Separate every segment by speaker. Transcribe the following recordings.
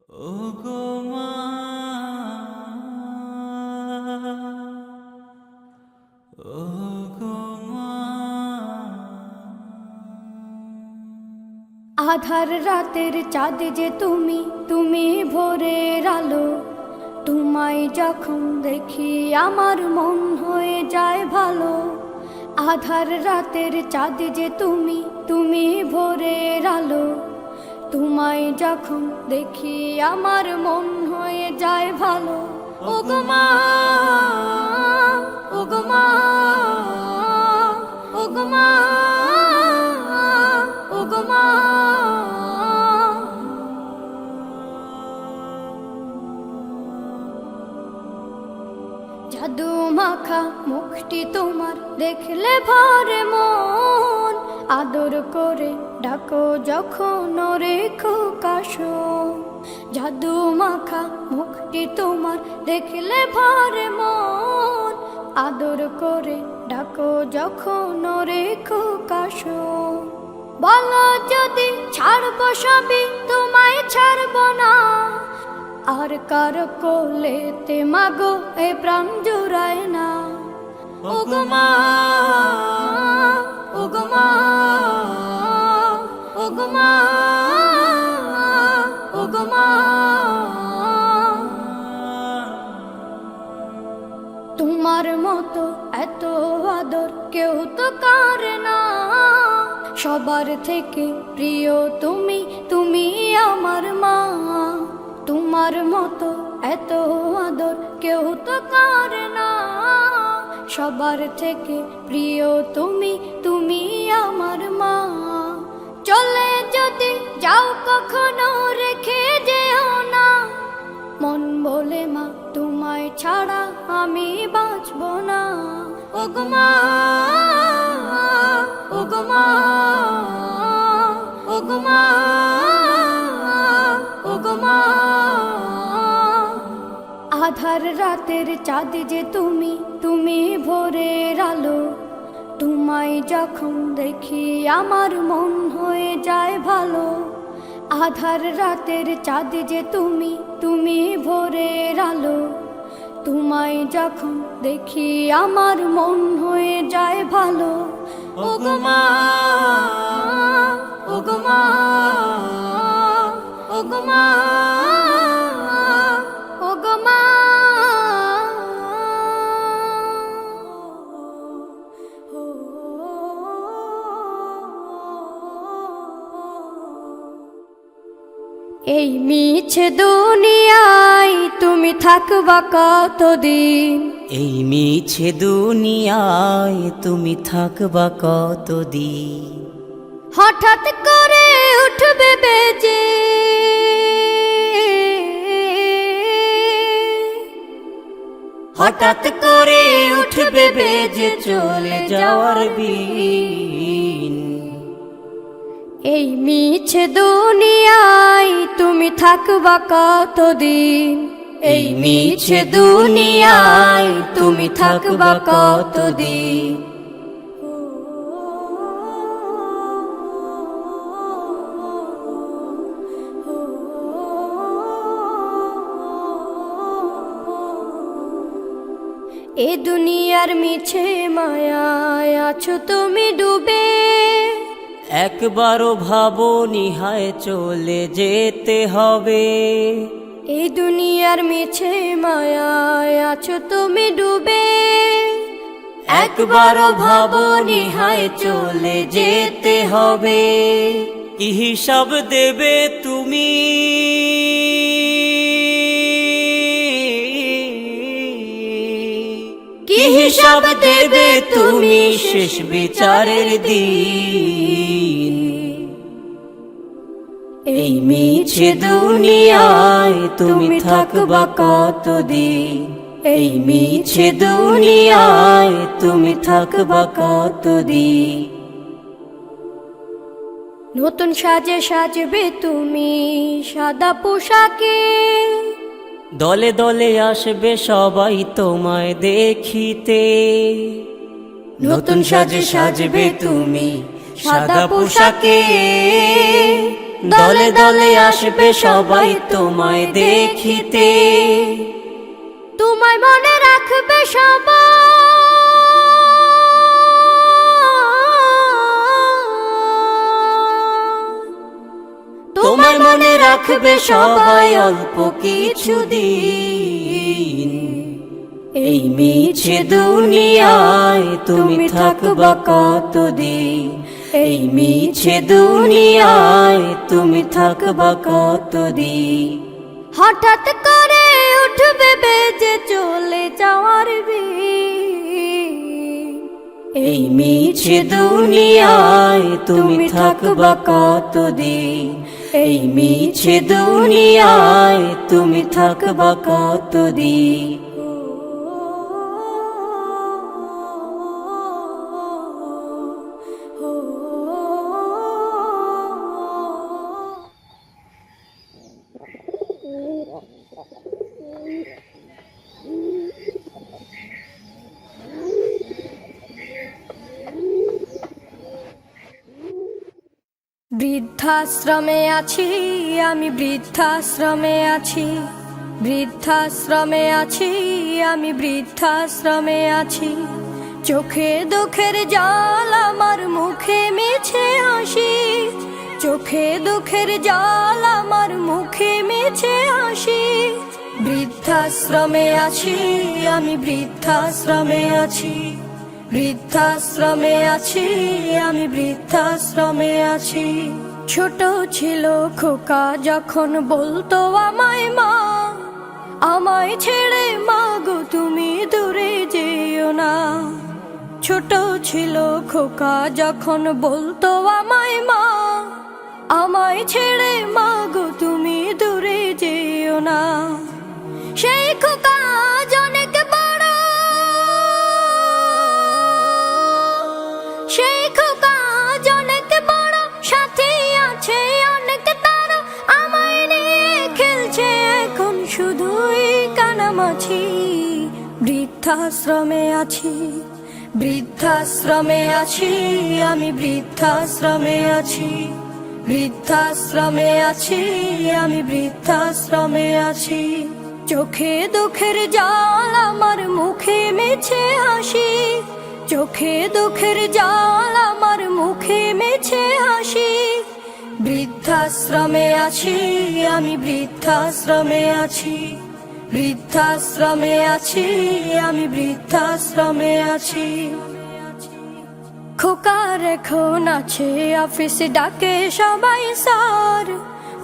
Speaker 1: ওগো মা, ওগো মা।
Speaker 2: আধার রাতের চাঁদ যে তুমি, তুমি ভোরের আলো। তোমায় যখন দেখি আমার মন হয়ে যায় ভালো। আধার রাতের চাঁদ যে তুমি, তুমি ভোরের আলো। তোমায় যখন দেখি আমার মন হয়ে যায় ভালো। ওগো মা, ওগো মা, ওগো মা, ওগো মা। জাদু মাখা মুখটি তোমার দেখলে ভরে মন। আদর করে ডাকো যখন রেখো কাশো। জাদু মাখা মুখটি তোমার দেখলে ভরে মন। আদর করে ডাকো যখন রেখো কাশো। বলো যদি ছাড়বো সবই, তোমায় ছাড়বো না। আর কার কোলেতে মাগো এ প্রাণ জুড়ায় না। ওগো মা, ওগো মা, ওগো মা, ওগো মা। তোমার মতো এত আদর কেউ তো করে না। সবার থেকে প্রিয় তুমি, তুমি আমার মা। তোমার মতো এত আদর কেউ তো করে না। সবার থেকে প্রিয় তুমি, তুমি আমার মা। চলে যদি যাও কখনো রেখে যেও না। মন বলে মা তোমায় ছাড়া আমি বাঁচব না। ওগো মা, ওগো মা, ওগো মা, ওগো মা। আধার রাতের চাঁদ যে তুমি, তুমি ভোরের আলো। তোমায় যখন দেখি আমার মন হয়ে যায় ভালো। আধার রাতের চাঁদ যে তুমি, তুমি ভোরের আলো। তোমায় যখন দেখি আমার মন হয়ে যায় ভালো। ওগো মা, ওগো মা, ওগো মা, ওগো মা। এই মিছে দুনিয়ায় তুমি থাকবা কতদিন।
Speaker 1: এই মিছে দুনিয়ায় তুমি থাকবা কতদিন।
Speaker 2: হঠাৎ করে উঠবে বেজে
Speaker 1: হঠাৎ করে উঠবে বেজে চলে যাওয়ার বিন।
Speaker 2: এই মিছে দুনিয়ায় তুমি থাকবা কতদিন।
Speaker 1: এই মিছে দুনিয়ায় তুমি থাকবা কতদিন।
Speaker 2: এ দুনিয়ার মিছে মায়ায় আছো তুমি ডুবে।
Speaker 1: একবারও ভাবো নিহায় চলে যেতে হবে।
Speaker 2: এই দুনিয়ার মিছে মায়ায় আছো তুমি ডুবে।
Speaker 1: একবারও ভাবো নিহায় চলে যেতে হবে। কি হিসাব দেবে তুমি, কি হিসাব দেবে তুমি শেষ বিচারের দিন। এই মিছে দুনিয়ায় তুমি থাকবা কতদিন। এই মিছে দুনিয়ায় তুমি থাকবা কতদিন।
Speaker 2: নতুন সাজে সাজবে তুমি সাদা পোশাকে।
Speaker 1: দলে দলে আসবে সবাই তোমায় দেখিতে। নতুন সাজে সাজবে তুমি সাদা পোশাকে। দলে দলে আসবে সবাই তোমায় দেখিতে,
Speaker 2: তোমায় মনে রাখবে সবাই,
Speaker 1: তোমায় মনে রাখবে সবাই অল্প কিছুদিন। এই মিছে দুনিয়ায় তুমি থাকবা কতদিন, এই মিছে দুনিয়ায় তুমি থাকবা কতদিন।
Speaker 2: হঠাৎ করে উঠবে বেজে চলে যাওয়ার বিন,
Speaker 1: এই মিছে দুনিয়ায় তুমি থাকবা কতদিন, এই মিছে দুনিয়ায় তুমি থাকবা কতদিন।
Speaker 2: বৃদ্ধাশ্রমে আছি আমি, বৃদ্ধাশ্রমে আছি, বৃদ্ধাশ্রমে আছি আমি, বৃদ্ধাশ্রমে আছি। চোখে দুঃখের জল আমার, মুখে মিছে হাসি, চোখে দুঃখের জল আমার, মুখে মিছে হাসি। বৃদ্ধাশ্রমে আছি আমি, বৃদ্ধাশ্রমে আছি, বৃদ্ধাশ্রমে আছি আমি, বৃদ্ধাশ্রমে আছি। ছোট ছিল খোকা যখন বলতো আমায় মা, আমায় ছেড়ে মা গো তুমি দূরে যেও না। ছোট ছিল খোকা যখন বলতো আমায় মা, আমায় ছেড়ে মা গো তুমি দূরে যেও না। সেই খোকা অনেক বড়, সেই খোকা অনেক বড়, সাথে আছে অনেক তারা, আমায় নিয়ে খেলছে এখন শুধুই কানামাছি। বৃদ্ধাশ্রমে আছি, বৃদ্ধাশ্রমে আছি আমি, বৃদ্ধাশ্রমে আছি, বৃদ্ধাশ্রমে আছি আমি, বৃদ্ধাশ্রমে আছি। চোখে দুঃখের জল আমার, মুখে মিছে হাসি, চোখে দুঃখের জল আমার, মুখে মিছে হাসি। বৃদ্ধাশ্রমে আছি আমি, বৃদ্ধাশ্রমে আছি, বৃদ্ধাশ্রমে আছি আমি, বৃদ্ধাশ্রমে আছি। খোকার এখন আছে অফিসে, ডাকে সবাই স্যার,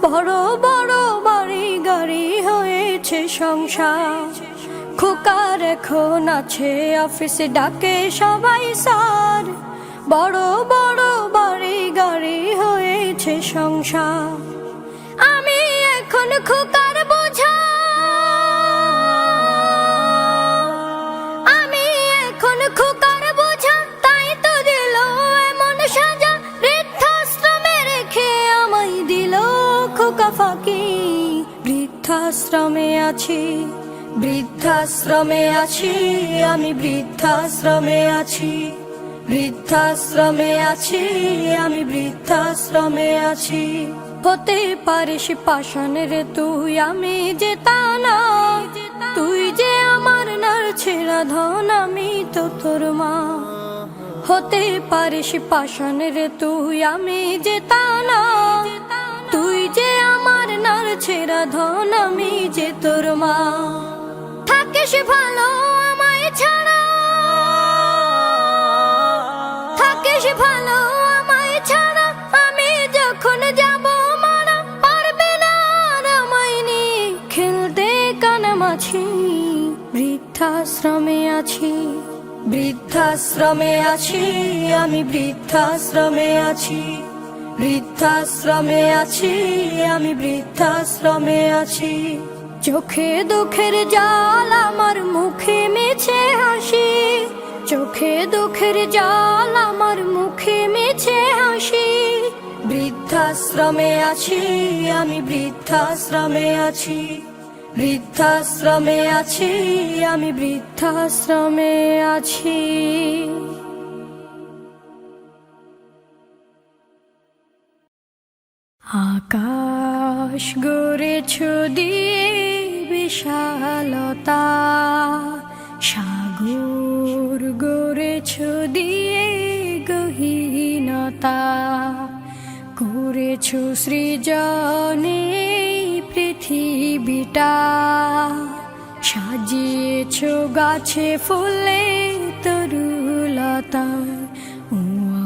Speaker 2: বড় বড় বাড়ি গাড়ি হয়েছে সংসার। খোকার এখন আছে অফিসে, ডাকে সবাই স্যার, বড় বড় বাড়ি গাড়ি হয়েছে সংসার। আমি এখন খোকার বোঝা, আমি এখন খোকার বোঝা, তাই তো দিল এমন সাজা। বৃদ্ধাশ্রমে রেখে আমায় দিল খোকা ফাঁকি। বৃদ্ধাশ্রমে আছি, বৃদ্ধাশ্রমে আছি আমি, বৃদ্ধাশ্রমে আছি, বৃদ্ধাশ্রমে আছি আমি, বৃদ্ধাশ্রমে আছি। হতে পারিস পাষাণের তুই, আমি যে তা না, তুই যে আমার নাড়ছেরা ধন, আমি তো তোর মা। হতে পারিস পাষাণের তুই, আমি যে তা না, তুই যে আমার নাড়ছেরা ধন, আমি যে তোর মা। থাকিস ভালো আমায় ছাড়া, থাকিস ভালো আমায় ছাড়া, আমি যখন যাব মারা, পারবে না আর আমায় নিয়ে খেলতে কানামাছি। বৃদ্ধাশ্রমে আছি, বৃদ্ধাশ্রমে আছি আমি, বৃদ্ধাশ্রমে আছি, বৃদ্ধাশ্রমে আছি আমি, বৃদ্ধাশ্রমে আছি। চোখে দুঃখের জল আমার, মুখে মিছে হাসি, চোখে দুঃখের জল আমার, মুখে মিছে হাসি। বৃদ্ধাশ্রমে আছি আমি, বৃদ্ধাশ্রমে আছি, বৃদ্ধাশ্রমে আছি আমি, বৃদ্ধাশ্রমে আছি। আকাশ গড়েছ দিয়ে বিশালতা, সাগর গড়েছ দিয়ে গহীনতা, করেছ সৃজনে পৃথিবীটা, সাজিয়েছ গাছে ফুলে তরুলতা। ও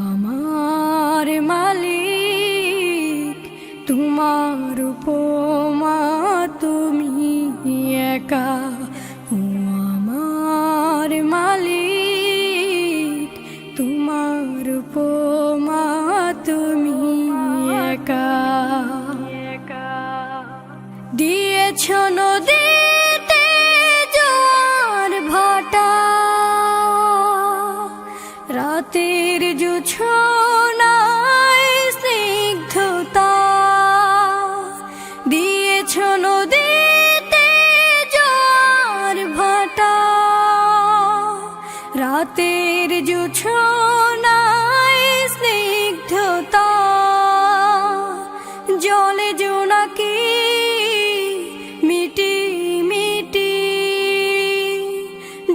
Speaker 2: আমার মালিক, তোমার উপমা তুমি একা। ও আমার মালিক, তোমার উপমা তুমি একা। দিয়েছ নদীতে জোয়ার ভাটা, রাতের জোছনায় স্নিগ্ধতা। দিয়েছ নদীতে জোয়ার ভাটা, রাতের জোছনায় স্নিগ্ধতা। জলে জোনাকি মিটি মিটি,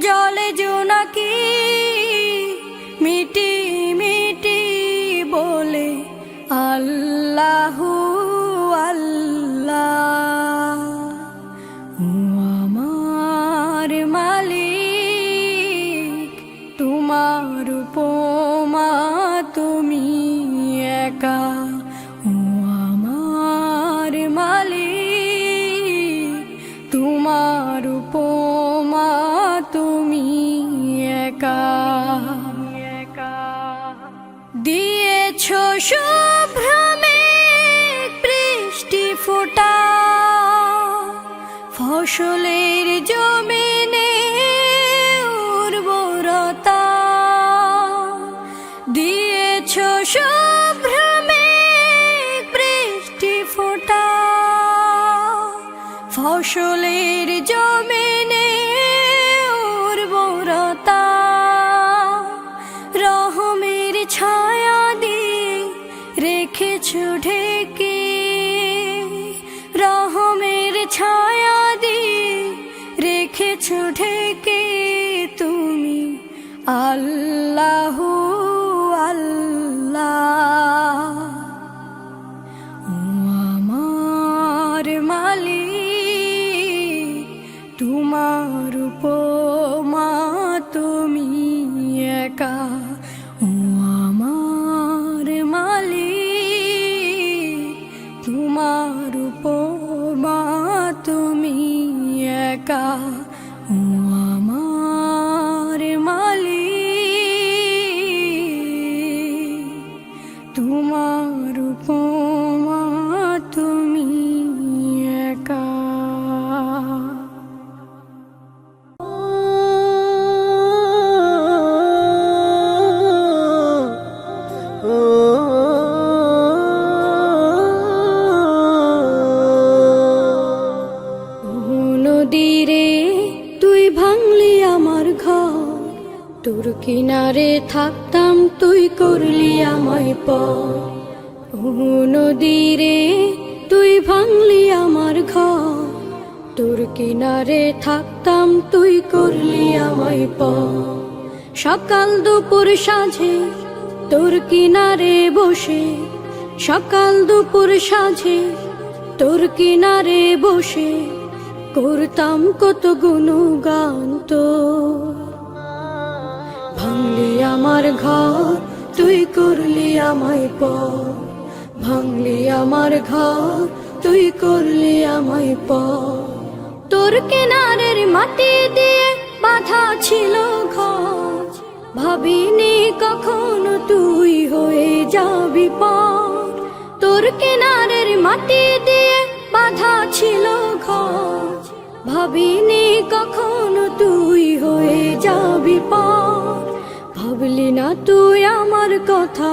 Speaker 2: জলে জোনাকি মিটি মিটি বলে আল্লাহু আল্লাহ। ও আমার মালিক, তোমার উপমা তুমি একা। ও আমার মালিক, তোমার উপমা তুমি একা। দিয়েছ শুভ্রমে বৃষ্টি ফোঁটা, ফসলের জমিনে উর্বরতা। দিয়েছ শুভ্রমে বৃষ্টি ফোঁটা, ফসলের জমিনে উর্বরতা। রহমের ছায়া দিয়ে রেখেছ ঢেকে, রহমের ছায়া দিয়ে রেখেছ ঢেকে। তুমি আল্লাহু আল্লাহ। ও আমার মালিক, তোমার উপমা তুমি একা। ও আমার মালিক, তোমার উপমা তুমি একা। ও আমার মালিক, তোমার উপমা তুমি একা। নদীরে তুই ভাঙলি আমার ঘর, তোর কিনারে থাকতাম তুই করলি আমায় পর। ও নদীরে তুই ভাঙলি আমার ঘর, তোর কিনারে থাকতাম তুই করলি আমায় পর। সকাল দুপুর সাঁঝে তোর কিনারে বসে, সকাল দুপুর সাঁঝে তোর কিনারে বসে করতাম কত গুণগান তোর। ভাঙলি আমার ঘর, তুই করলি আমায় পর। ভাঙলি আমার ঘর, তুই করলি আমায় পর। তোর কিনারের মাটি দিয়ে বাঁধা ছিল ঘর, ভাবিনি কখনো তুই হয়ে যাবি পর। তোর কিনারের মাটি দিয়ে বাঁধা ছিল ঘর, ভাবিনি কখনো তুই হয়ে যাবি পর। ভাবলি না তুই আমার কথা,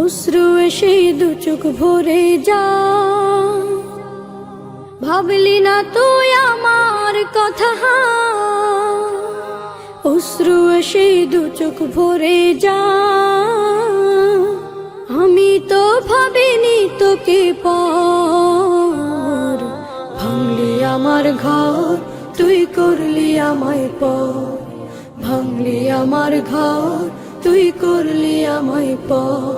Speaker 2: অশ্রু এসে দু চোখ ভরে যা। ভাবলি না তুই আমার কথা, অশ্রু এসে দু চোখ ভরে যা। আমি তো তোকে পার। ভাঙলি আমার ঘর, তুই করলি আমায় পর। ভাঙলি আমার ঘর, তুই করলি আমায় পর।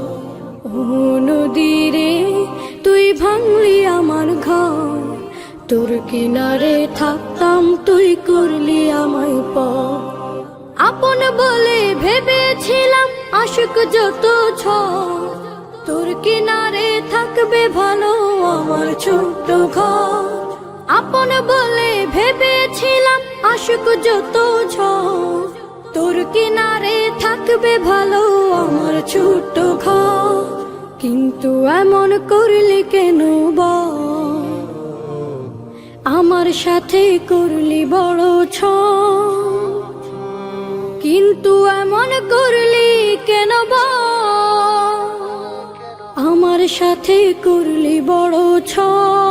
Speaker 2: ও নদী রে, তুই ভাঙলি আমার ঘর। তোর কিনারে থাকতাম, তুই করলি আমায় পর। আপন বলে ভেবেছিলাম আশুক যত ঝড়, তোর কিনারে থাকবে ভালো আমার ছোট্ট ঘর। আপন বলে ভেবেছিলাম আশুক যত ঝড়, তোর কিনারে থাকবে ভালো আমার ছোট্ট ঘর। কিন্তু এমন করলি কেন বল, আমার সাথে করলি বড় ছল। কিন্তু এমন করলি কেন বল, আমার সাথে করলি বড় ছল।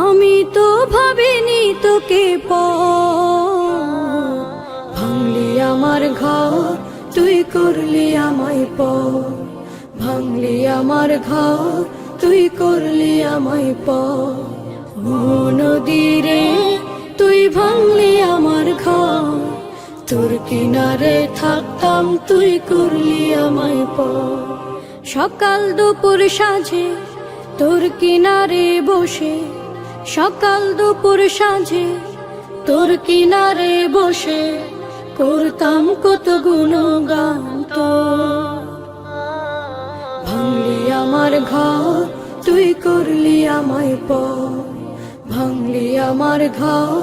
Speaker 2: আমি তো ভাবিনি তোকে পর। ভাঙলি আমার ঘর, তুই করলি আমায় পর। ভাঙলি আমার ঘর, তুই করলি আমায় পর। ও নদী রে, তুই ভাঙলি আমার ঘর। তোর কিনারে থাকতাম, তুই করলি আমায় পর। সকাল দুপুর সাঁঝে তোর কিনারে বসে, সকাল দুপুর সাঁঝে তোর কিনারে বসে করতাম কত গুণগান তোর। ভাঙলি আমার ঘর, তুই করলি আমায় পর। ভাঙলি আমার ঘর,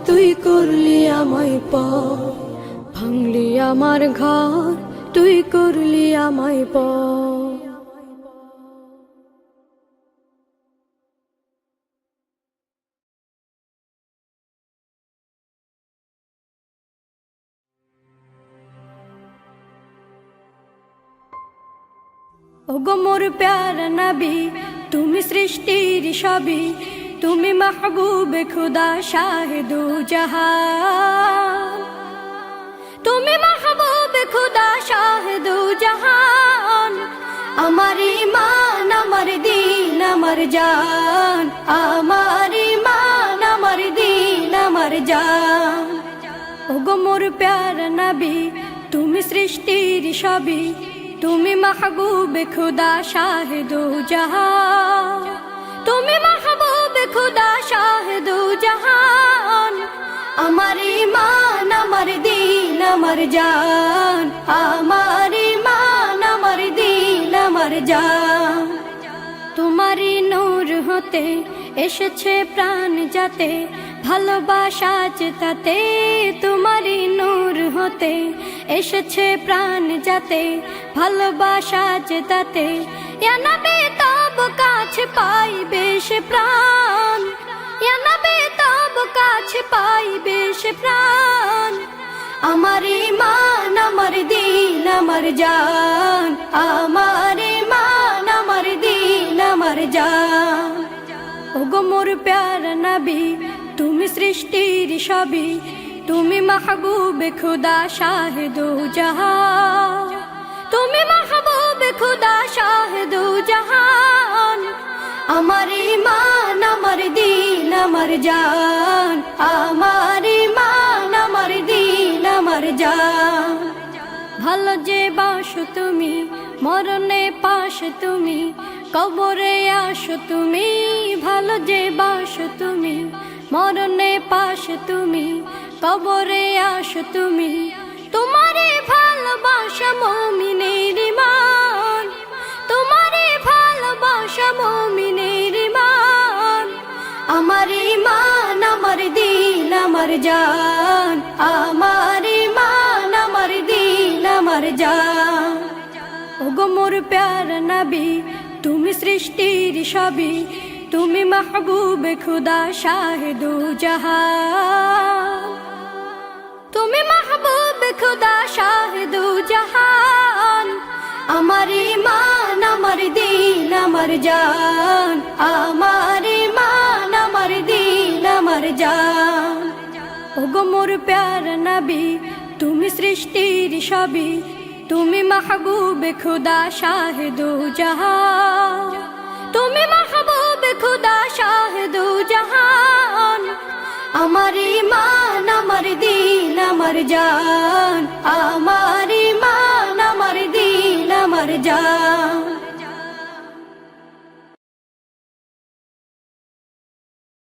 Speaker 2: তুই করলি আমায় পর। ভাঙলি আমার ঘর, তুই করলি আমায় পর। ওগো মোর প্যারা নবী, তুমি সৃষ্টির সবই। তুমি মাহবুবে খুদা শাহিদু জাহান। তুমি মাহবুবে খুদা শাহিদু জাহান। আমার ঈমান, আমার দীন, আমার জান। আমার ঈমান, আমার দীন, আমার জান। ওগো মোর প্যারা নবী, তুমি সৃষ্টির সবই। তুমি মাহবুবে খুদা শাহিদু জাহান। তুমি মাহবুবে খুদা শাহিদু জাহান। আমার ঈমান, আমার দীন, আমার জান। আমার ঈমান, আমার দীন, আমার জান। তোমারই নূর হতে এসেছে প্রাণ যাতে, ভালোবাসা চেতাতে। তোমারই নূর হতে এসেছে প্রাণ যাতে, ভালোবাসা চেতাতে। ইয়া নবী তব কাছে পাইবে সে প্রাণ। ইয়া নবী তব কাছে পাইবে সে প্রাণ। আমার ঈমান, আমার দীন, আমার জান। আমার ঈমান, আমার দীন, আমার জান। ওগো মোর প্যারা নবী, তুমি সৃষ্টির সবই। তুমি মাহবুবে খুদা শাহিদু জাহান। তুমি মাহবুবে খুদা শাহিদু জাহান। আমার ঈমান, আমার দীন, আমার জান। আমার ঈমান, আমার দীন, আমার জান। ভালো যে বাসো তুমি, মরণে পাশে তুমি, কবরে আসো তুমি। ভালো যে বাসো তুমি, মরণে পাশে তুমি, কবরে আসো তুমি। তোমারে ভালোবাসা মুমিনের ঈমান। তোমারে ভালোবাসা মুমিনের ঈমান। আমার ঈমান, আমার দীন, আমার জান। আমার ঈমান, আমার দীন, আমার জান। ওগো মোর প্যারা নবী, তুমি সৃষ্টির সবই। তুমি মাহবুবে খুদা শাহিদু জাহান। তুমি মাহবুবে খুদা শাহিদু জাহান। আমার ঈমান, আমার দীন, আমার জান। আমার ঈমান, আমার দীন, আমার জান। ওগো মোর প্যারা নবী, তুমি সৃষ্টির সবই। তুমি মাহবুব খুদা শাহিদু জাহান, তুমি মাহবুব খুদা শাহিদু জাহান। আমার ইমান আমার দিন আমার জান, আমার ইমান আমার দিন আমার জান।